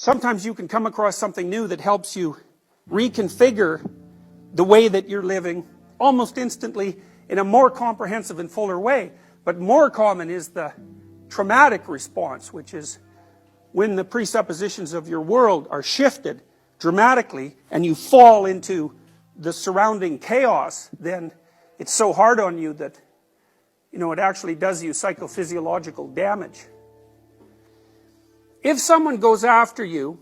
sometimes you can come across something new that helps you reconfigure the way that you're living almost instantly in a more comprehensive and fuller way. But more common is the traumatic response, which is when the presuppositions of your world are shifted dramatically and you fall into the surrounding chaos, then it's so hard on you that, you know, it actually does you psychophysiological damage. If someone goes after you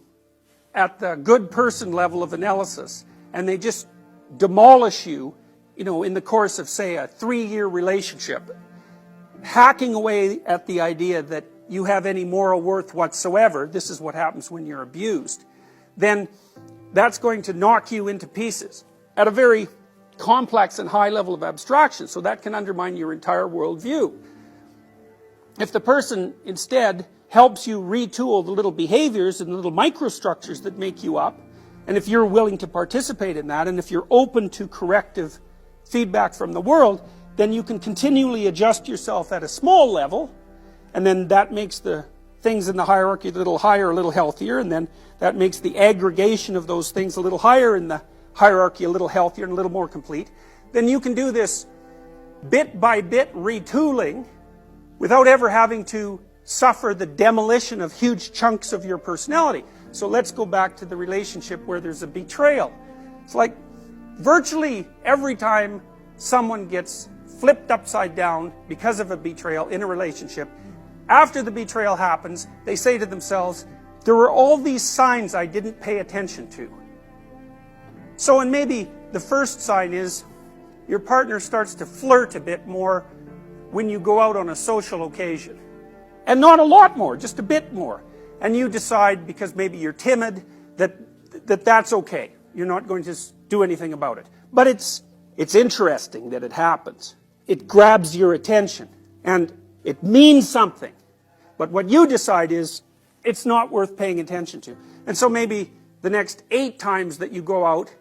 at the good person level of analysis and they just demolish you, you know, in the course of, say, a 3-year relationship, hacking away at the idea that you have any moral worth whatsoever, this is what happens when you're abused, then that's going to knock you into pieces at a very complex and high level of abstraction, so that can undermine your entire worldview. If the person instead helps you retool the little behaviors and the little microstructures that make you up, and if you're willing to participate in that, and if you're open to corrective feedback from the world, then you can continually adjust yourself at a small level, and then that makes the things in the hierarchy a little higher, a little healthier, and then that makes the aggregation of those things a little higher in the hierarchy a little healthier and a little more complete. Then you can do this bit by bit retooling without ever having to suffer the demolition of huge chunks of your personality. So let's go back to the relationship where there's a betrayal. It's like virtually every time someone gets flipped upside down because of a betrayal in a relationship, after the betrayal happens, they say to themselves, there were all these signs I didn't pay attention to. So, and maybe the first sign is your partner starts to flirt a bit more when you go out on a social occasion. And not a lot more, just a bit more. And you decide, because maybe you're timid, that's okay. You're not going to do anything about it. But it's interesting that it happens. It grabs your attention. And it means something. But what you decide is, it's not worth paying attention to. And so maybe the next 8 times that you go out,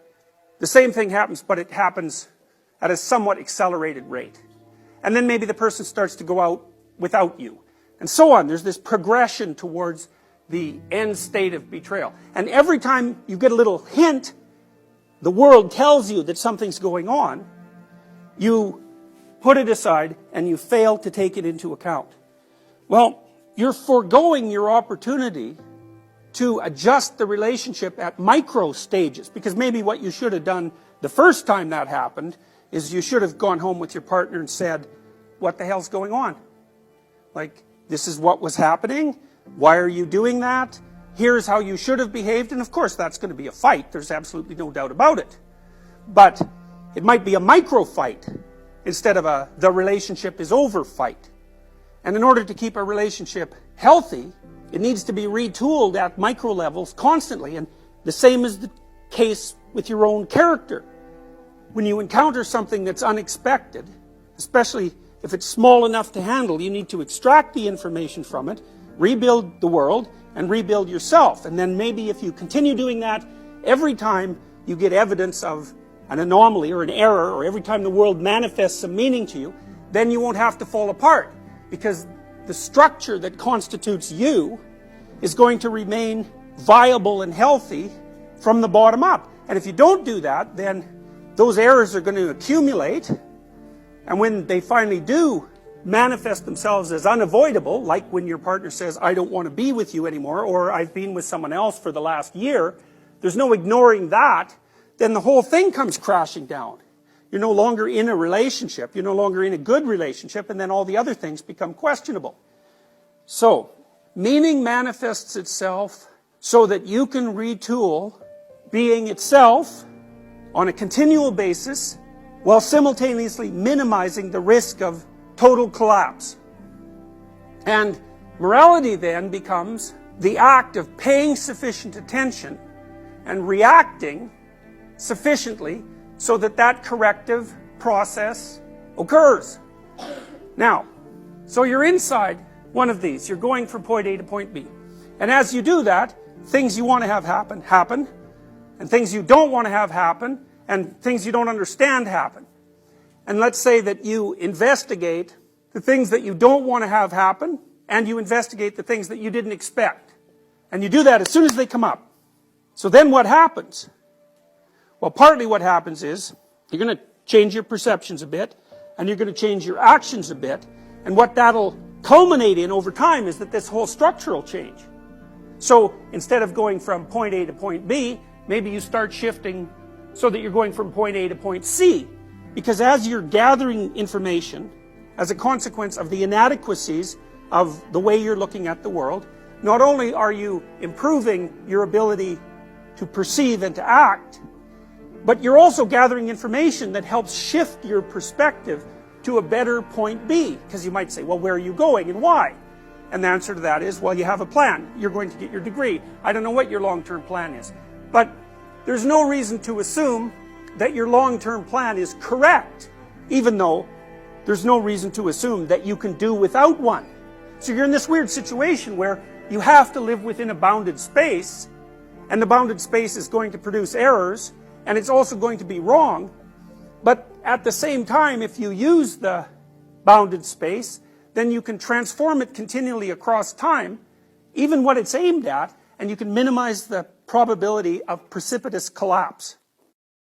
the same thing happens, but it happens at a somewhat accelerated rate. And then maybe the person starts to go out without you. And so on. There's this progression towards the end state of betrayal. And every time you get a little hint, the world tells you that something's going on, you put it aside and you fail to take it into account. Well, you're foregoing your opportunity to adjust the relationship at micro stages, because maybe what you should have done the first time that happened is you should have gone home with your partner and said, what the hell's going on? Like, this is what was happening. Why are you doing that? Here's how you should have behaved. And of course, that's going to be a fight. There's absolutely no doubt about it. But it might be a micro fight instead of a the relationship is over fight. And in order to keep a relationship healthy, it needs to be retooled at micro levels constantly. And the same is the case with your own character. When you encounter something that's unexpected, especially if it's small enough to handle, you need to extract the information from it, rebuild the world, and rebuild yourself. And then maybe if you continue doing that, every time you get evidence of an anomaly or an error, or every time the world manifests some meaning to you, then you won't have to fall apart. Because the structure that constitutes you is going to remain viable and healthy from the bottom up. And if you don't do that, then those errors are going to accumulate. And when they finally do manifest themselves as unavoidable, like when your partner says, I don't want to be with you anymore, or I've been with someone else for the last year, there's no ignoring that, then the whole thing comes crashing down. You're no longer in a relationship, you're no longer in a good relationship, and then all the other things become questionable. So, meaning manifests itself so that you can retool being itself on a continual basis, while simultaneously minimizing the risk of total collapse. And morality then becomes the act of paying sufficient attention and reacting sufficiently so that that corrective process occurs. Now, so you're inside one of these. You're going from point A to point B. And as you do that, things you want to have happen, and things you don't want to have happen, and things you don't understand happen. And let's say that you investigate the things that you don't want to have happen, and you investigate the things that you didn't expect. And you do that as soon as they come up. So then what happens? Well, partly what happens is, you're going to change your perceptions a bit, and you're going to change your actions a bit, and what that'll culminate in over time is that this whole structural change. So instead of going from point A to point B, maybe you start shifting so that you're going from point A to point C. Because as you're gathering information, as a consequence of the inadequacies of the way you're looking at the world, not only are you improving your ability to perceive and to act, but you're also gathering information that helps shift your perspective to a better point B. Because you might say, well, where are you going and why? And the answer to that is, well, you have a plan. You're going to get your degree. I don't know what your long-term plan is. But there's no reason to assume that your long-term plan is correct, even though there's no reason to assume that you can do without one. So you're in this weird situation where you have to live within a bounded space, and the bounded space is going to produce errors, and it's also going to be wrong. But at the same time, if you use the bounded space, then you can transform it continually across time, even what it's aimed at, and you can minimize the probability of precipitous collapse.